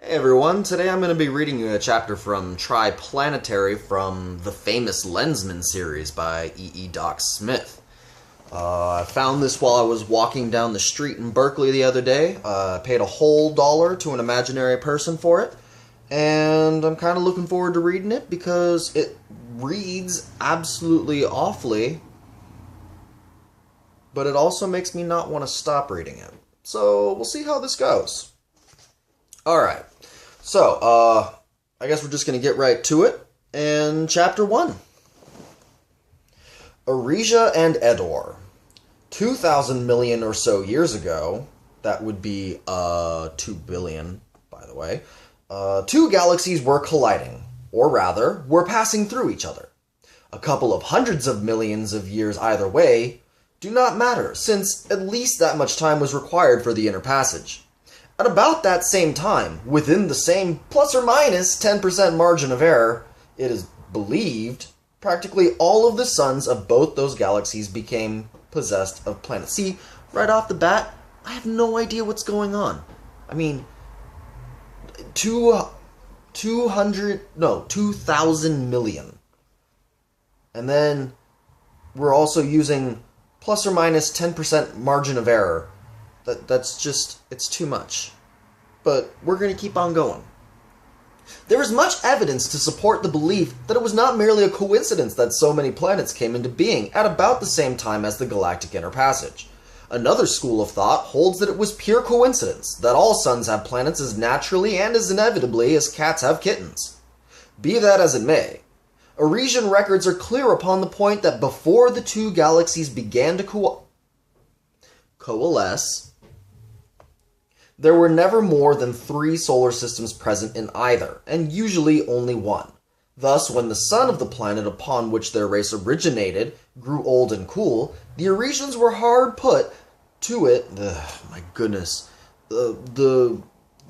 Hey everyone, today I'm going to be reading you a chapter from Triplanetary from the famous Lensman series by E. Doc Smith. I found this while I was walking down the street in Berkeley the other day. I paid a whole $1 to an imaginary person for it, and I'm kind of looking forward to reading it because it reads absolutely awfully, but it also makes me not want to stop reading it. So we'll see how this goes. Alright, so, I guess we're just going to get right to it. And Chapter 1. Arisia and Edor. 2,000 million or so years ago, that would be, 2 billion, by the way, two galaxies were colliding, or rather, were passing through each other. A couple of hundreds of millions of years either way do not matter, since at least that much time was required for the inner passage. At about that same time, within the same plus or minus 10% margin of error, it is believed, practically all of the suns of both those galaxies became possessed of planets. See, right off the bat, I have no idea what's going on. I mean, 2,000 million. And then we're also using plus or minus 10% margin of error. That's just, it's too much. But we're going to keep on going. There is much evidence to support the belief that it was not merely a coincidence that so many planets came into being at about the same time as the galactic inner passage. Another school of thought holds that it was pure coincidence, that all suns have planets as naturally and as inevitably as cats have kittens. Be that as it may, Arisian records are clear upon the point that before the two galaxies began to coalesce, there were never more than 3 solar systems present in either, and usually only one. Thus, when the sun of the planet upon which their race originated grew old and cool, the Arisians were hard put to it. My goodness. The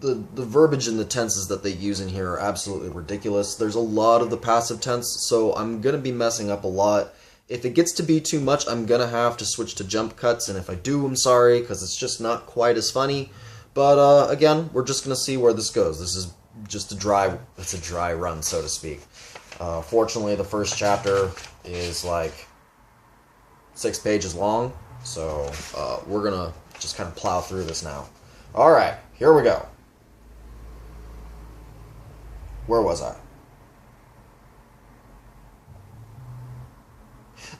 verbiage and the tenses that they use in here are absolutely ridiculous. There's a lot of the passive tense, so I'm going to be messing up a lot. If it gets to be too much, I'm going to have to switch to jump cuts, and if I do, I'm sorry, because it's just not quite as funny. But, again, we're just going to see where this goes. This is just it's a dry run, so to speak. Fortunately, the first chapter is, like, 6 pages long, so we're going to just kind of plow through this now. Alright, here we go. Where was I?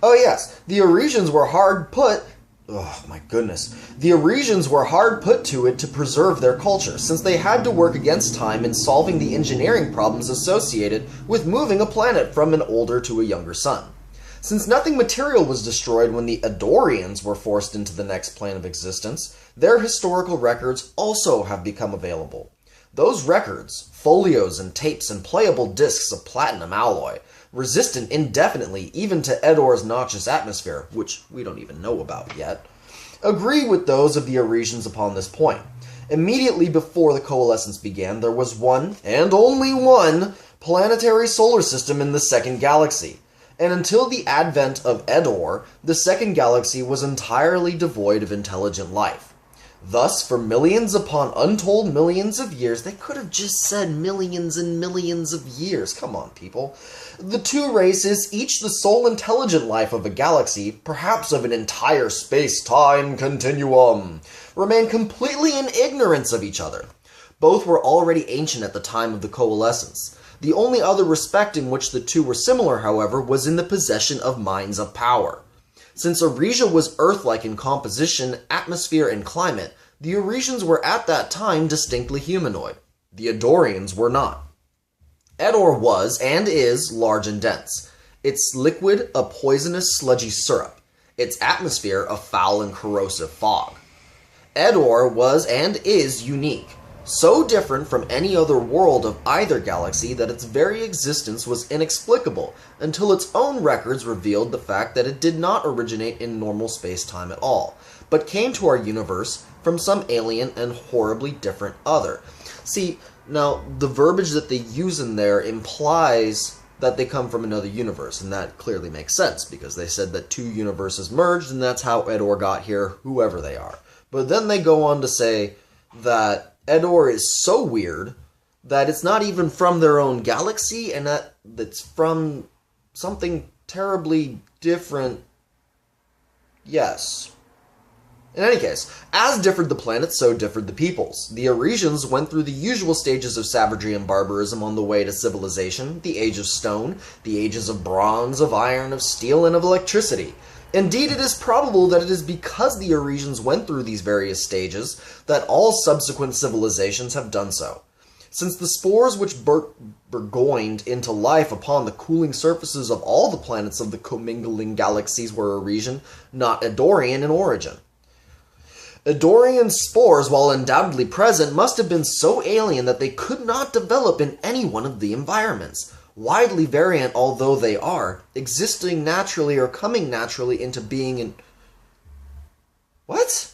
Oh, yes, the Arisians were hard put... Oh, my goodness. The Arisians were hard put to it to preserve their culture, since they had to work against time in solving the engineering problems associated with moving a planet from an older to a younger sun. Since nothing material was destroyed when the Edorians were forced into the next plane of existence, their historical records also have become available. Those records, folios and tapes and playable discs of platinum alloy, resistant indefinitely even to Edor's noxious atmosphere, which we don't even know about yet, agree with those of the Arisians upon this point. Immediately before the coalescence began, there was one, and only one, planetary solar system in the second galaxy. And until the advent of Edor, the second galaxy was entirely devoid of intelligent life. Thus, for millions upon untold millions of years, they could have just said millions and millions of years. Come on, people. The two races, each the sole intelligent life of a galaxy, perhaps of an entire space-time continuum, remain completely in ignorance of each other. Both were already ancient at the time of the coalescence. The only other respect in which the two were similar, however, was in the possession of minds of power. Since Arisia was Earth-like in composition, atmosphere, and climate, the Arisians were at that time distinctly humanoid. The Edorians were not. Edor was, and is, large and dense. Its liquid a poisonous sludgy syrup. Its atmosphere a foul and corrosive fog. Edor was and is unique. So different from any other world of either galaxy that its very existence was inexplicable until its own records revealed the fact that it did not originate in normal space-time at all, but came to our universe from some alien and horribly different other. See, now, the verbiage that they use in there implies that they come from another universe, and that clearly makes sense, because they said that 2 universes merged, and that's how Edor got here, whoever they are. But then they go on to say that Edor is so weird that it's not even from their own galaxy, and that it's from something terribly different. Yes. In any case, as differed the planets, so differed the peoples. The Arisians went through the usual stages of savagery and barbarism on the way to civilization: the Age of Stone, the ages of bronze, of iron, of steel, and of electricity. Indeed, it is probable that it is because the Arisians went through these various stages that all subsequent civilizations have done so. Since the spores which burgeoned into life upon the cooling surfaces of all the planets of the commingling galaxies were Arisian, not Eddorian in origin. Eddorian spores, while undoubtedly present, must have been so alien that they could not develop in any one of the environments, widely variant although they are, existing naturally or coming naturally into being in... What?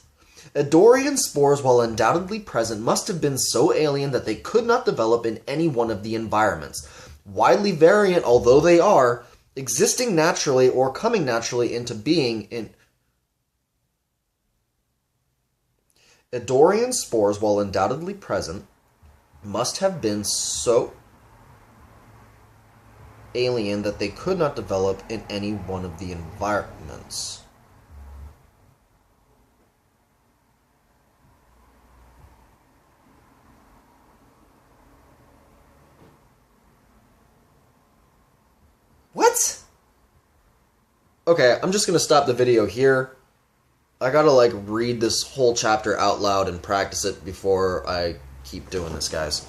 Eddorian spores, while undoubtedly present, must have been so alien that they could not develop in any one of the environments, widely variant although they are, existing naturally or coming naturally into being in... Eddorian spores, while undoubtedly present, must have been so alien that they could not develop in any one of the environments. What? Okay, I'm just gonna stop the video here. I gotta, read this whole chapter out loud and practice it before I keep doing this, guys.